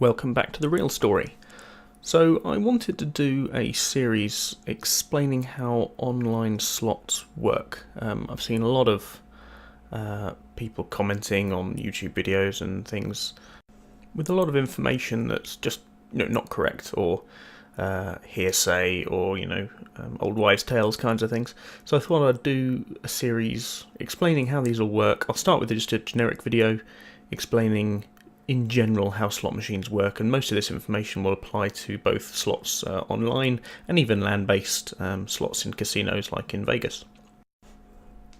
Welcome back to The Real Story. So I wanted to do a series explaining how online slots work. I've seen a lot of people commenting on YouTube videos and things with a lot of information that's just not correct, or hearsay, or old wives' tales kinds of things. So I thought I'd do a series explaining how these all work. I'll start with just a generic video explaining in general how slot machines work, and most of this information will apply to both slots online and even land-based slots in casinos like in Vegas.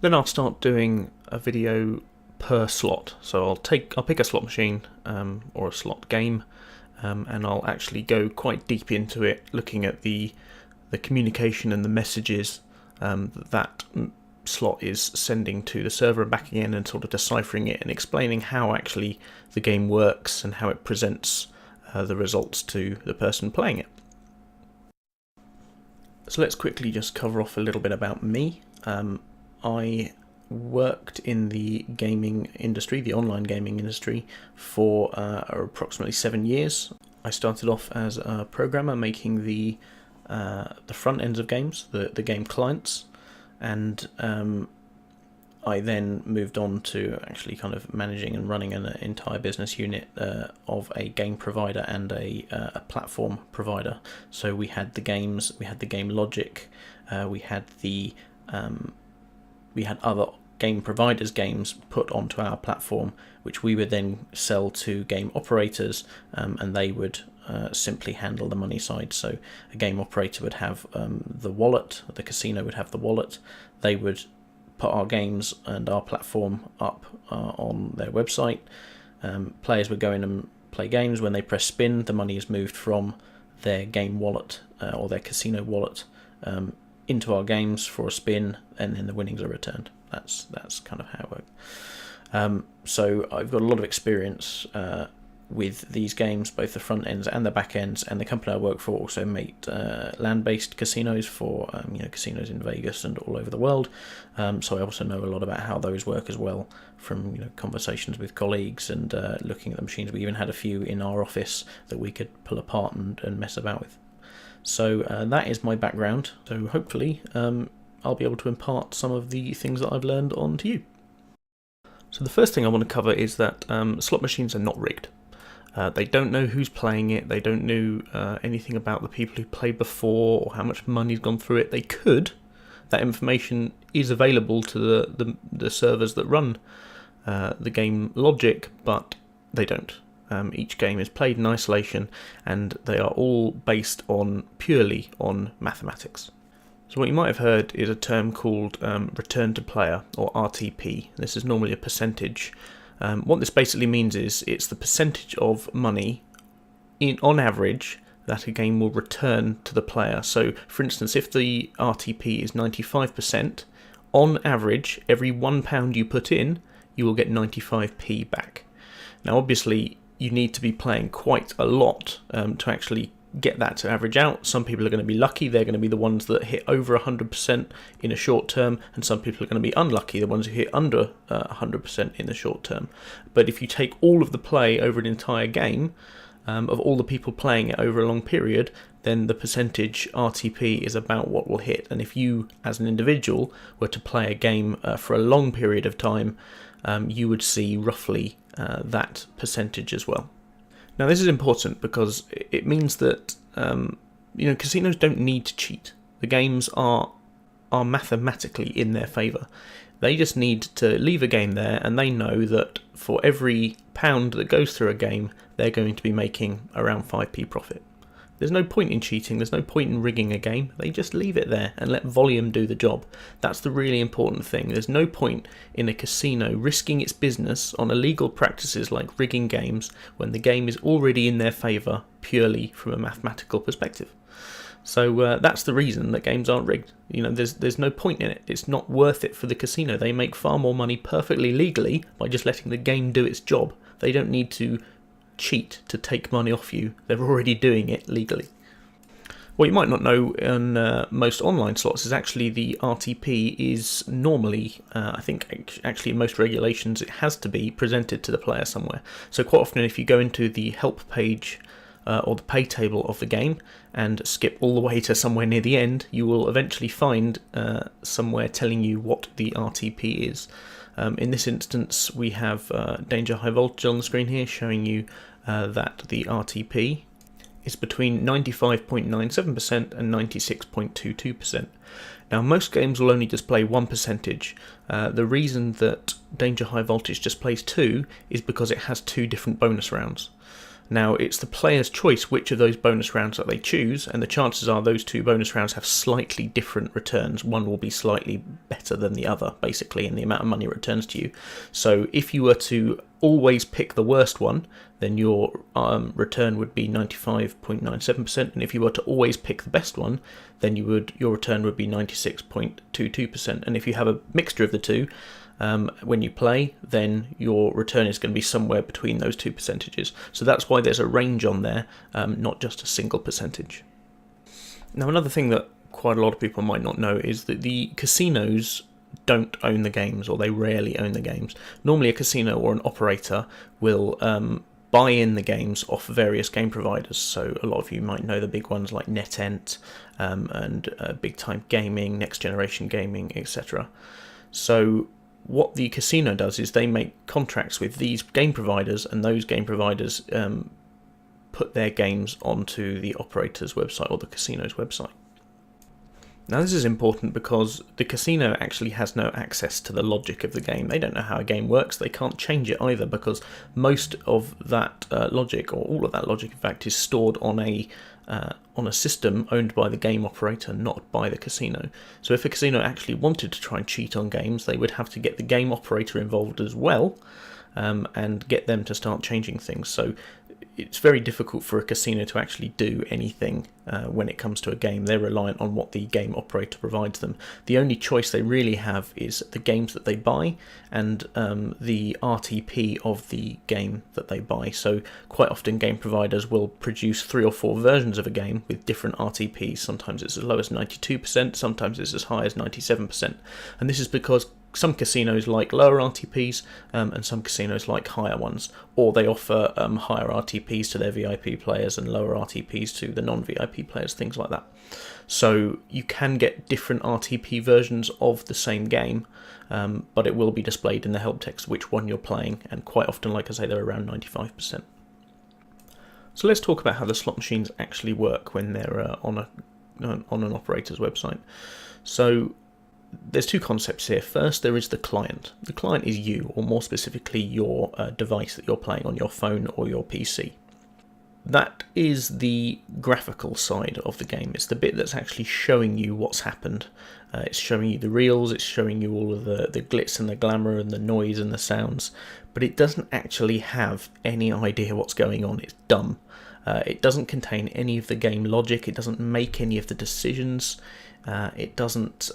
Then I'll start doing a video per slot. So I'll pick a slot machine or a slot game, and I'll actually go quite deep into it, looking at the communication and the messages that slot is sending to the server and back again, and sort of deciphering it and explaining how actually the game works and how it presents the results to the person playing it. So let's quickly just cover off a little bit about me. I worked in the gaming industry, the online gaming industry, for approximately 7 years. I started off as a programmer making the front ends of games, the game clients, and I then moved on to actually kind of managing and running an entire business unit of a game provider and a platform provider. So we had the games, we had the game logic, we had other game providers' games put onto our platform, which we would then sell to game operators, and they would simply handle the money side. So a game operator would have the wallet, the casino would have the wallet, they would put our games and our platform up on their website. Players would go in and play games. When they press spin, the money is moved from their game wallet or their casino wallet into our games for a spin, and then the winnings are returned. That's kind of how it works. So I've got a lot of experience with these games, both the front ends and the back ends, and the company I work for also made land-based casinos for casinos in Vegas and all over the world. So I also know a lot about how those work as well, from conversations with colleagues and looking at the machines. We even had a few in our office that we could pull apart and mess about with. So that is my background. So hopefully I'll be able to impart some of the things that I've learned on to you. So the first thing I want to cover is that slot machines are not rigged. They don't know who's playing it. They don't know anything about the people who played before or how much money's gone through it. They could. That information is available to the servers that run the game logic, but they don't. Each game is played in isolation, and they are all based purely on mathematics. So what you might have heard is a term called return to player, or RTP. This is normally a percentage. What this basically means is it's the percentage of money on average that a game will return to the player. So for instance, if the RTP is 95%, on average every £1 you put in, you will get 95p back. Now obviously you need to be playing quite a lot to actually get that to average out. Some people are going to be lucky, they're going to be the ones that hit over 100% in a short term, and some people are going to be unlucky, the ones who hit under 100% in the short term. But if you take all of the play over an entire game, of all the people playing it over a long period, then the percentage RTP is about what will hit. And if you as an individual were to play a game for a long period of time, you would see roughly that percentage as well. Now this is important because it means that casinos don't need to cheat. The games are mathematically in their favour. They just need to leave a game there, and they know that for every pound that goes through a game, they're going to be making around 5p profit. There's no point in cheating, there's no point in rigging a game. They just leave it there and let volume do the job. That's the really important thing. There's no point in a casino risking its business on illegal practices like rigging games when the game is already in their favour purely from a mathematical perspective. So that's the reason that games aren't rigged. There's no point in it. It's not worth it for the casino. They make far more money perfectly legally by just letting the game do its job. They don't need to cheat to take money off you. They're already doing it legally. What you might not know in most online slots is actually the RTP is normally, I think actually in most regulations, it has to be presented to the player somewhere. So quite often if you go into the help page or the pay table of the game and skip all the way to somewhere near the end, you will eventually find somewhere telling you what the RTP is. In this instance, we have Danger High Voltage on the screen here showing you that the RTP is between 95.97% and 96.22%. Now, most games will only display 1%. The reason that Danger High Voltage displays 2 is because it has 2 different bonus rounds. Now, it's the player's choice which of those bonus rounds that they choose, and the chances are those 2 bonus rounds have slightly different returns. One will be slightly better than the other, basically, in the amount of money it returns to you. So if you were to always pick the worst one, then your return would be 95.97%, and if you were to always pick the best one, then your return would be 96.22%. And if you have a mixture of the two, when you play, then your return is going to be somewhere between those 2 percentages. So that's why there's a range on there, not just a single percentage. Now, another thing that quite a lot of people might not know is that the casinos don't own the games, or they rarely own the games. Normally a casino or an operator will buy in the games off various game providers. So a lot of you might know the big ones like NetEnt and Big Time Gaming, Next Generation Gaming, etc. So what the casino does is they make contracts with these game providers, and those game providers put their games onto the operator's website or the casino's website. Now, this is important because the casino actually has no access to the logic of the game. They don't know how a game works. They can't change it either, because most of that logic, or all of that logic, in fact, is stored on a system owned by the game operator, not by the casino. So if a casino actually wanted to try and cheat on games, they would have to get the game operator involved as well, and get them to start changing things. So it's very difficult for a casino to actually do anything when it comes to a game. They're reliant on what the game operator provides them. The only choice they really have is the games that they buy and the RTP of the game that they buy. So quite often game providers will produce 3 or 4 versions of a game with different RTPs. Sometimes it's as low as 92%, sometimes it's as high as 97%. And this is because some casinos like lower RTPs and some casinos like higher ones, or they offer higher RTPs to their VIP players and lower RTPs to the non-VIP players, things like that. So you can get different RTP versions of the same game, but it will be displayed in the help text which one you're playing, and quite often, like I say, they're around 95%. So let's talk about how the slot machines actually work when they're on an operator's website. So there's 2 concepts here. First, there is the client. The client is you, or more specifically your device that you're playing on, your phone or your PC. That is the graphical side of the game. It's the bit that's actually showing you what's happened. It's showing you the reels, it's showing you all of the glitz and the glamour and the noise and the sounds, but it doesn't actually have any idea what's going on. It's dumb. It doesn't contain any of the game logic, it doesn't make any of the decisions, it doesn't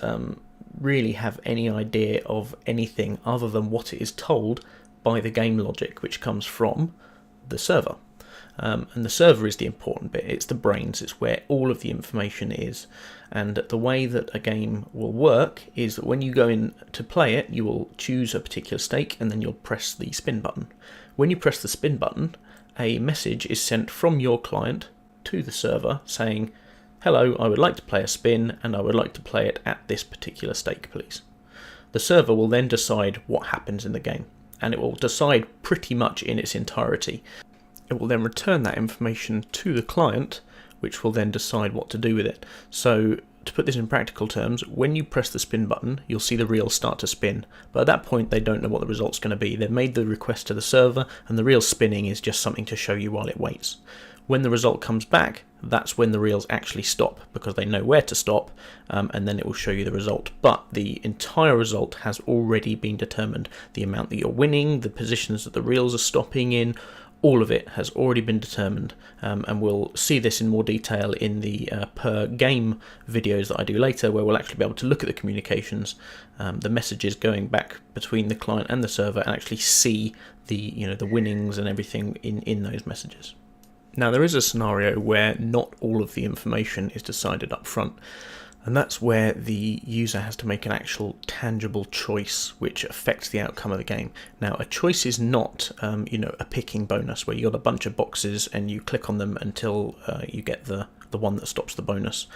really have any idea of anything other than what it is told by the game logic, which comes from the server. And the server is the important bit. It's the brains. It's where all of the information is. And the way that a game will work is that when you go in to play it, you will choose a particular stake and then you'll press the spin button. When you press the spin button, a message is sent from your client to the server saying, "Hello, I would like to play a spin and I would like to play it at this particular stake, please." The server will then decide what happens in the game, and it will decide pretty much in its entirety. It will then return that information to the client, which will then decide what to do with it. So to put this in practical terms, when you press the spin button, you'll see the reels start to spin. But at that point, they don't know what the result's going to be. They've made the request to the server, and the reel spinning is just something to show you while it waits. When the result comes back, that's when the reels actually stop, because they know where to stop, and then it will show you the result. But the entire result has already been determined. The amount that you're winning, the positions that the reels are stopping in, all of it has already been determined, and we'll see this in more detail in the per game videos that I do later, where we'll actually be able to look at the communications, the messages going back between the client and the server, and actually see the the winnings and everything in those messages. Now, there is a scenario where not all of the information is decided up front, and that's where the user has to make an actual tangible choice which affects the outcome of the game. Now, a choice is not, a picking bonus where you got a bunch of boxes and you click on them until you get the one that stops the bonus.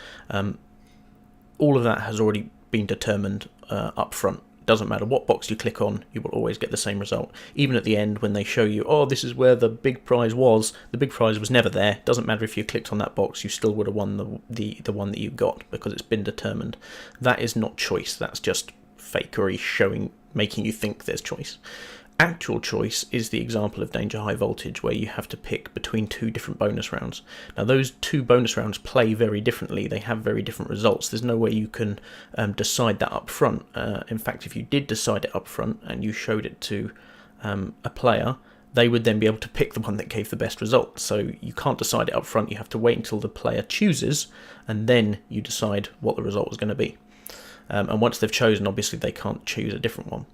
All of that has already been determined up front. Doesn't matter what box you click on, you will always get the same result. Even at the end, when they show you, oh, this is where the big prize was, the big prize was never there. Doesn't matter if you clicked on that box, you still would have won the one that you got, because it's been determined. That is not choice, that's just fakery making you think there's choice. Actual choice is the example of Danger High Voltage, where you have to pick between two different bonus rounds. Now, those two bonus rounds play very differently. They have very different results. There's no way you can decide that up front. In fact, if you did decide it up front and you showed it to a player, they would then be able to pick the one that gave the best result. So you can't decide it up front. You have to wait until the player chooses, and then you decide what the result was going to be. And once they've chosen, obviously they can't choose a different one.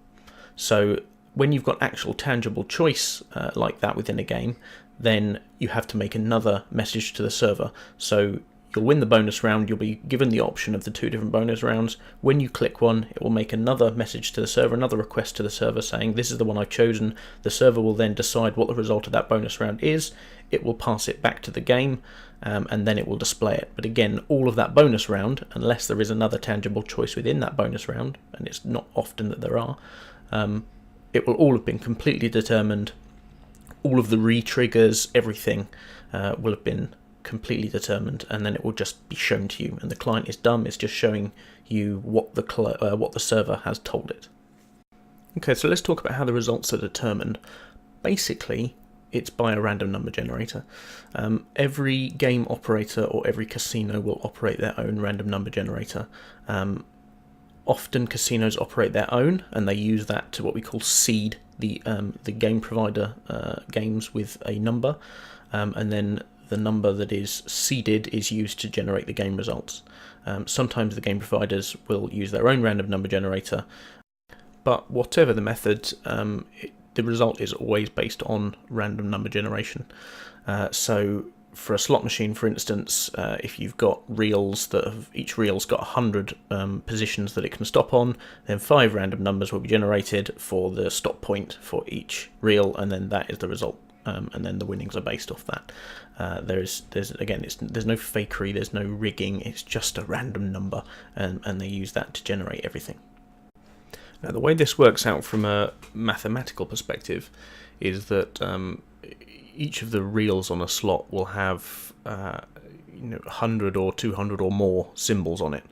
So when you've got actual tangible choice like that within a game, then you have to make another message to the server. So you'll win the bonus round, you'll be given the option of the two different bonus rounds. When you click one, it will make another message to the server, another request to the server saying, this is the one I've chosen. The server will then decide what the result of that bonus round is. It will pass it back to the game, and then it will display it. But again, all of that bonus round, unless there is another tangible choice within that bonus round, and it's not often that there are, it will all have been completely determined. All of the re-triggers, everything will have been completely determined, and then it will just be shown to you. And the client is dumb; it's just showing you what the server has told it. Okay, so let's talk about how the results are determined. Basically, it's by a random number generator. Every game operator or every casino will operate their own random number generator. Often casinos operate their own, and they use that to what we call seed the game provider games with a number, and then the number that is seeded is used to generate the game results. Sometimes the game providers will use their own random number generator, but whatever the method, the result is always based on random number generation. So for a slot machine, for instance, if you've got reels each reel's got 100 positions that it can stop on, then 5 random numbers will be generated for the stop point for each reel, and then that is the result. And then the winnings are based off that. There's no fakery, there's no rigging. It's just a random number, and they use that to generate everything. Now, the way this works out from a mathematical perspective is that each of the reels on a slot will have 100 or 200 or more symbols on it,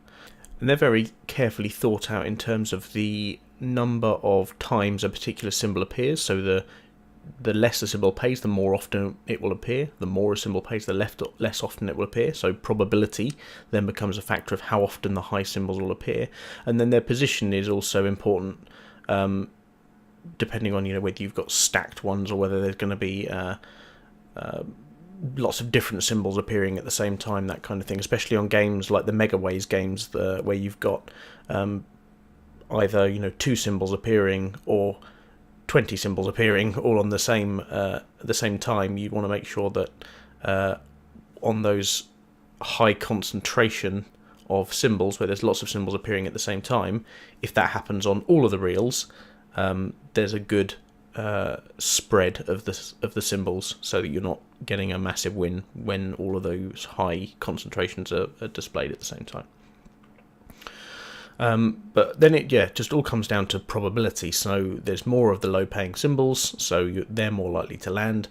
and they're very carefully thought out in terms of the number of times a particular symbol appears. So the less a symbol pays, the more often it will appear. The more a symbol pays, the less often it will appear. So probability then becomes a factor of how often the high symbols will appear, and then their position is also important. Depending on whether you've got stacked ones or whether there's going to be lots of different symbols appearing at the same time, that kind of thing. Especially on games like the Megaways games, where you've got either 2 symbols appearing or 20 symbols appearing all on the same time. You want to make sure that on those high concentration of symbols, where there's lots of symbols appearing at the same time, if that happens on all of the reels, there's a good spread of the symbols, so that you're not getting a massive win when all of those high concentrations are displayed at the same time. But then it just all comes down to probability. So there's more of the low-paying symbols, so they're more likely to land.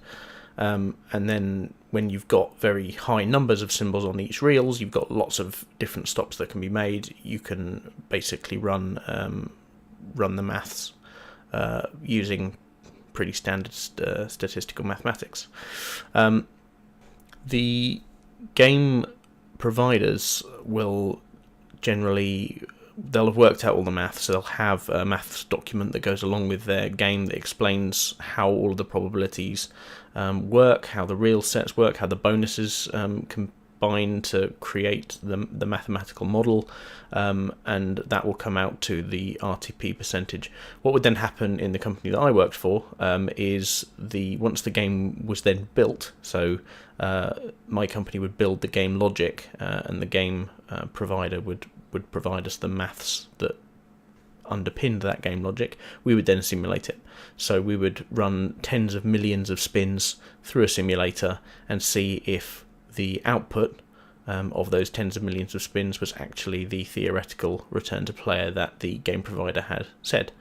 And then when you've got very high numbers of symbols on each reels, you've got lots of different stops that can be made. You can basically run the maths using pretty standard statistical mathematics. The game providers will generally, they'll have worked out all the maths, so they'll have a maths document that goes along with their game that explains how all of the probabilities work, how the reel sets work, how the bonuses can combine to create the mathematical model, and that will come out to the RTP percentage. What would then happen in the company that I worked for is once the game was then built, so my company would build the game logic, and the game provider would provide us the maths that underpinned that game logic. We would then simulate it. So we would run tens of millions of spins through a simulator and see if the output of those tens of millions of spins was actually the theoretical return to player that the game provider had said.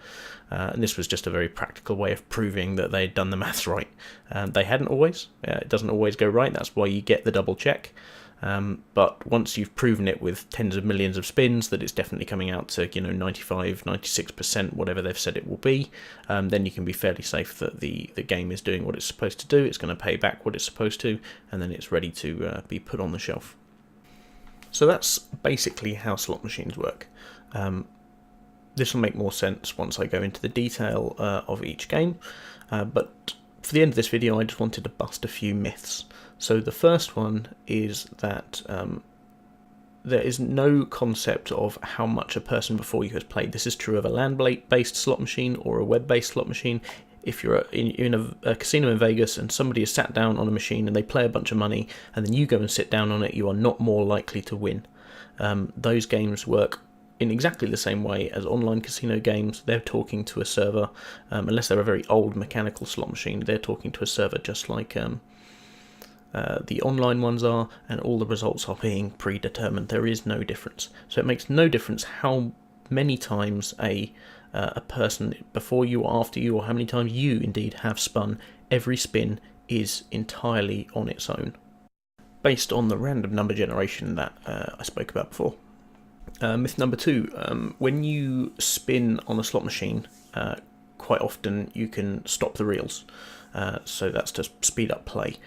And this was just a very practical way of proving that they'd done the maths right. They hadn't always. It doesn't always go right. That's why you get the double check. But once you've proven it with tens of millions of spins that it's definitely coming out to 95, 96%, whatever they've said it will be, then you can be fairly safe that the game is doing what it's supposed to do. It's going to pay back what it's supposed to, and then it's ready to be put on the shelf. So that's basically how slot machines work. This will make more sense once I go into the detail of each game, but for the end of this video I just wanted to bust a few myths. So the first one is that there is no concept of how much a person before you has played. This is true of a land-based slot machine or a web-based slot machine. If you're in a casino in Vegas and somebody has sat down on a machine and they play a bunch of money and then you go and sit down on it, you are not more likely to win. Those games work in exactly the same way as online casino games. They're talking to a server, unless they're a very old mechanical slot machine, they're talking to a server just like the online ones are, and all the results are being predetermined. There is no difference. So it makes no difference how many times a person before you or after you, or how many times you indeed have spun. Every spin is entirely on its own, based on the random number generation that I spoke about before. Myth number 2, when you spin on a slot machine, quite often you can stop the reels, so that's to speed up play.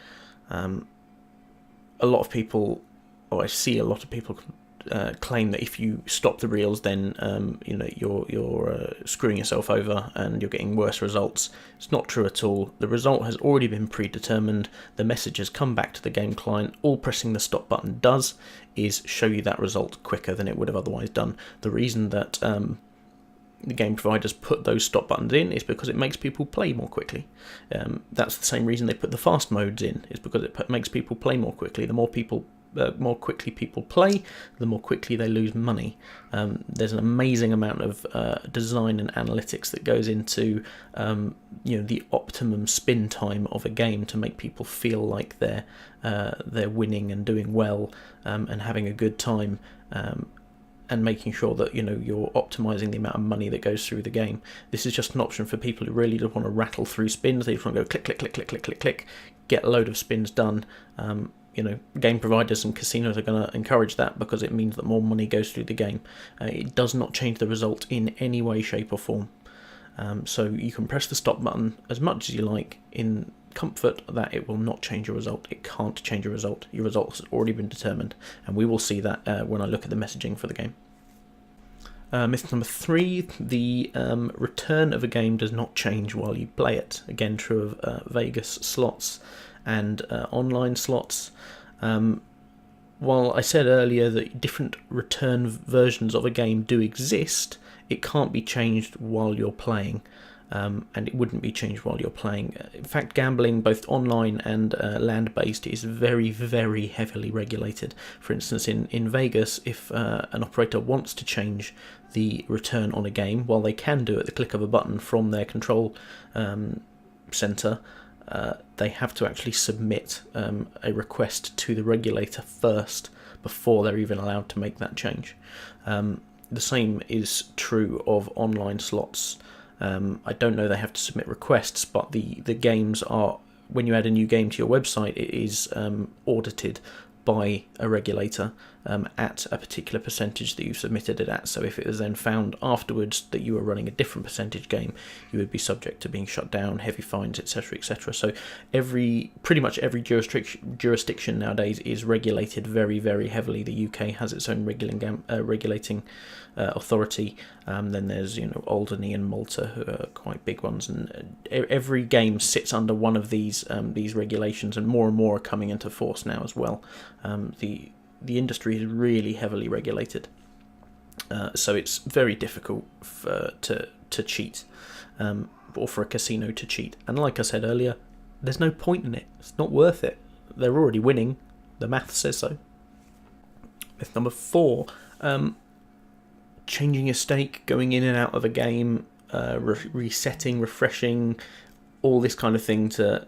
A lot of people, or I see a lot of people claim that if you stop the reels, then you're screwing yourself over and you're getting worse results. It's not true at all. The result has already been predetermined. The message has come back to the game client. All pressing the stop button does is show you that result quicker than it would have otherwise done. The reason that the game providers put those stop buttons in is because it makes people play more quickly. That's the same reason they put the fast modes in, is because it makes people play more quickly. The more quickly people play, the more quickly they lose money. There's an amazing amount of design and analytics that goes into the optimum spin time of a game to make people feel like they're winning and doing well, and having a good time, and making sure that you're optimizing the amount of money that goes through the game. This is just an option for people who really don't want to rattle through spins. They just want to go click, click, click, click, click, click, click, get a load of spins done. Game providers and casinos are going to encourage that because it means that more money goes through the game. It does not change the result in any way, shape or form. So you can press the stop button as much as you like in comfort that it will not change your result. It can't change your result. Your result has already been determined, and we will see that when I look at the messaging for the game. Myth number 3, the return of a game does not change while you play it. Again, true of Vegas slots and online slots. While I said earlier that different return versions of a game do exist, it can't be changed while you're playing. And it wouldn't be changed while you're playing. In fact, gambling, both online and land-based, is very, very heavily regulated. For instance, in Vegas, if an operator wants to change the return on a game, while they can do it at the click of a button from their control center, they have to actually submit a request to the regulator first before they're even allowed to make that change. The same is true of online slots. I don't know they have to submit requests, but the games are, when you add a new game to your website, it is audited by a regulator at a particular percentage that you submitted it at. So if it was then found afterwards that you were running a different percentage game, you would be subject to being shut down, heavy fines, etc., etc. So pretty much every jurisdiction nowadays is regulated very, very heavily. The UK has its own regulating authority. Then there's Alderney and Malta, who are quite big ones, and every game sits under one of these regulations, and more are coming into force now as well. The industry is really heavily regulated, so it's very difficult to cheat, or for a casino to cheat. And like I said earlier, there's no point in it. It's not worth it. They're already winning. The math says so. Myth number 4, changing your stake, going in and out of a game, resetting, refreshing, all this kind of thing to,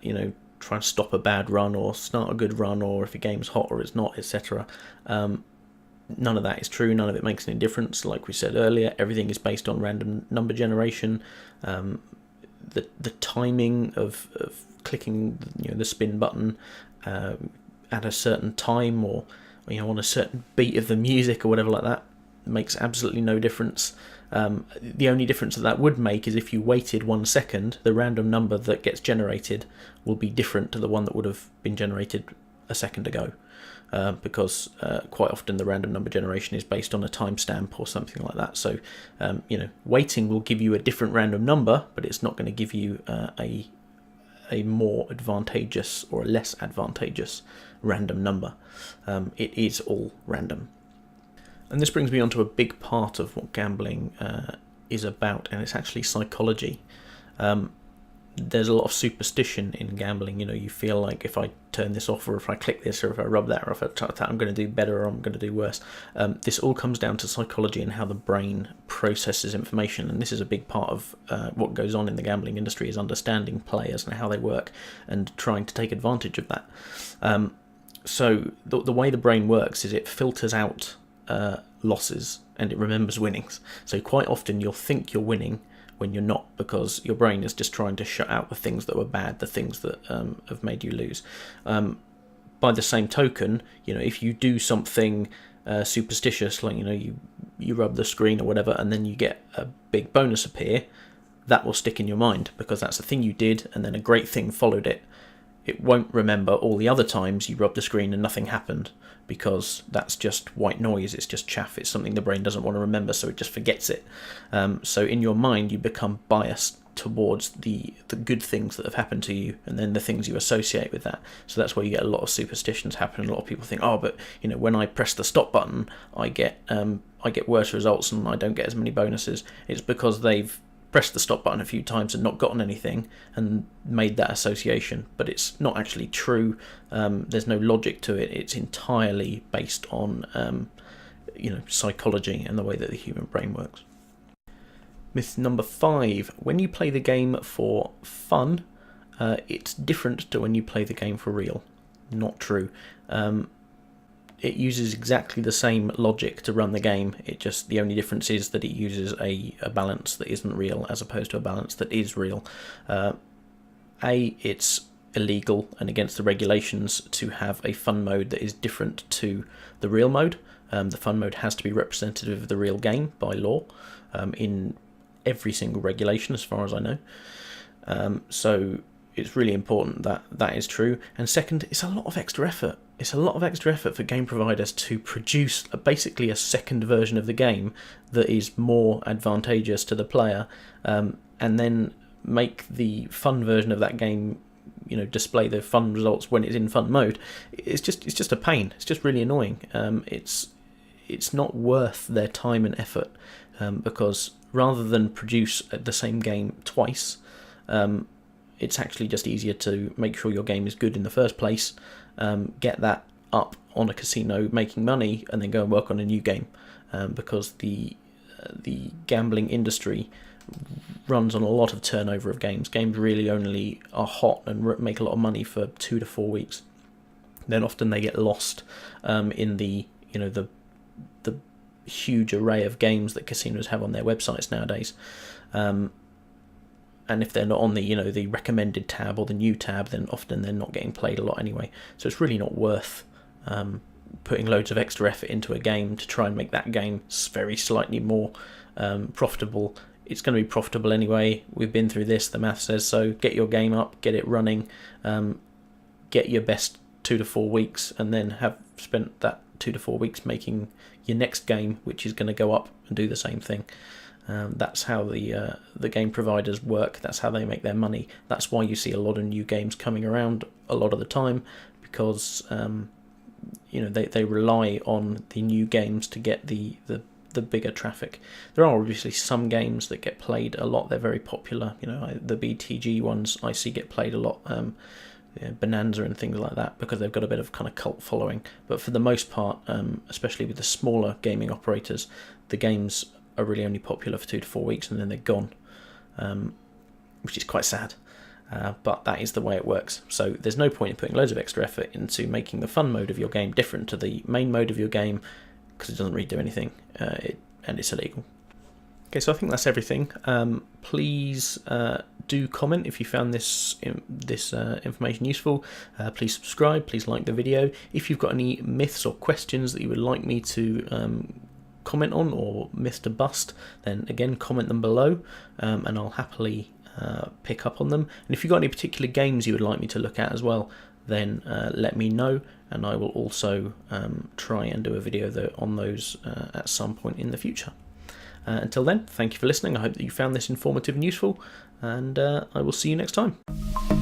try and stop a bad run or start a good run, or if a game's hot or it's not, etc. None of that is true. None of it makes any difference. Like we said earlier, everything is based on random number generation. The timing of clicking the spin button at a certain time, or on a certain beat of the music or whatever like that, makes absolutely no difference. The only difference that would make is if you waited 1 second, the random number that gets generated will be different to the one that would have been generated a second ago, because quite often the random number generation is based on a timestamp or something like that. So waiting will give you a different random number, but it's not going to give you a more advantageous or a less advantageous random number. It is all random. And this brings me on to a big part of what gambling is about, and it's actually psychology. There's a lot of superstition in gambling. You feel like if I turn this off, or if I click this, or if I rub that, or if I touch that, I'm going to do better or I'm going to do worse. This all comes down to psychology and how the brain processes information, and this is a big part of what goes on in the gambling industry, is understanding players and how they work and trying to take advantage of that. So the way the brain works is it filters out losses and it remembers winnings. So quite often you'll think you're winning when you're not, because your brain is just trying to shut out the things that were bad, the things that have made you lose. By the same token, if you do something superstitious, like you rub the screen or whatever, and then you get a big bonus appear, that will stick in your mind because that's the thing you did, and then a great thing followed it. It won't remember all the other times you rubbed the screen and nothing happened, because that's just white noise, it's just chaff, it's something the brain doesn't want to remember, so it just forgets it. So in your mind you become biased towards the good things that have happened to you, and then the things you associate with that. So that's where you get a lot of superstitions happen. A lot of people think, but when I press the stop button, I get worse results and I don't get as many bonuses. It's because they've pressed the stop button a few times and not gotten anything and made that association, but it's not actually true. There's no logic to it. It's entirely based on psychology and the way that the human brain works. Myth number 5: when you play the game for fun, it's different to when you play the game for real. Not true. It uses exactly the same logic to run the game. The only difference is that it uses a balance that isn't real as opposed to a balance that is real. It's illegal and against the regulations to have a fun mode that is different to the real mode. The fun mode has to be representative of the real game by law, in every single regulation as far as I know. So it's really important that that is true. And second, it's a lot of extra effort. It's a lot of extra effort for game providers to produce basically a second version of the game that is more advantageous to the player, and then make the fun version of that game, display the fun results when it's in fun mode. It's just a pain. It's just really annoying. It's not worth their time and effort, because rather than produce the same game twice, it's actually just easier to make sure your game is good in the first place, get that up on a casino making money, and then go and work on a new game, because the gambling industry runs on a lot of turnover of games. Games really only are hot and make a lot of money for 2 to 4 weeks. Then often they get lost in the huge array of games that casinos have on their websites nowadays. And if they're not on the recommended tab or the new tab, then often they're not getting played a lot anyway. So it's really not worth putting loads of extra effort into a game to try and make that game very slightly more profitable. It's going to be profitable anyway. We've been through this. The math says so. Get your game up, get it running, get your best 2 to 4 weeks, and then have spent that 2 to 4 weeks making your next game, which is going to go up and do the same thing. That's how the game providers work. That's how they make their money. That's why you see a lot of new games coming around a lot of the time, because they rely on the new games to get the bigger traffic. There are obviously some games that get played a lot. They're very popular. The BTG ones I see get played a lot. Bonanza and things like that, because they've got a bit of kind of cult following. But for the most part, especially with the smaller gaming operators, the games are really only popular for 2 to 4 weeks and then they're gone, which is quite sad. But that is the way it works. So there's no point in putting loads of extra effort into making the fun mode of your game different to the main mode of your game, because it doesn't really do anything, and it's illegal. Okay, so I think that's everything. Please do comment if you found this information useful. Please subscribe. Please like the video. If you've got any myths or questions that you would like me to comment on, or myth to bust, then again comment them below, and I'll happily pick up on them. And if you've got any particular games you would like me to look at as well, then let me know, and I will also try and do a video on those at some point in the future. Until then, thank you for listening. I hope that you found this informative and useful, and I will see you next time.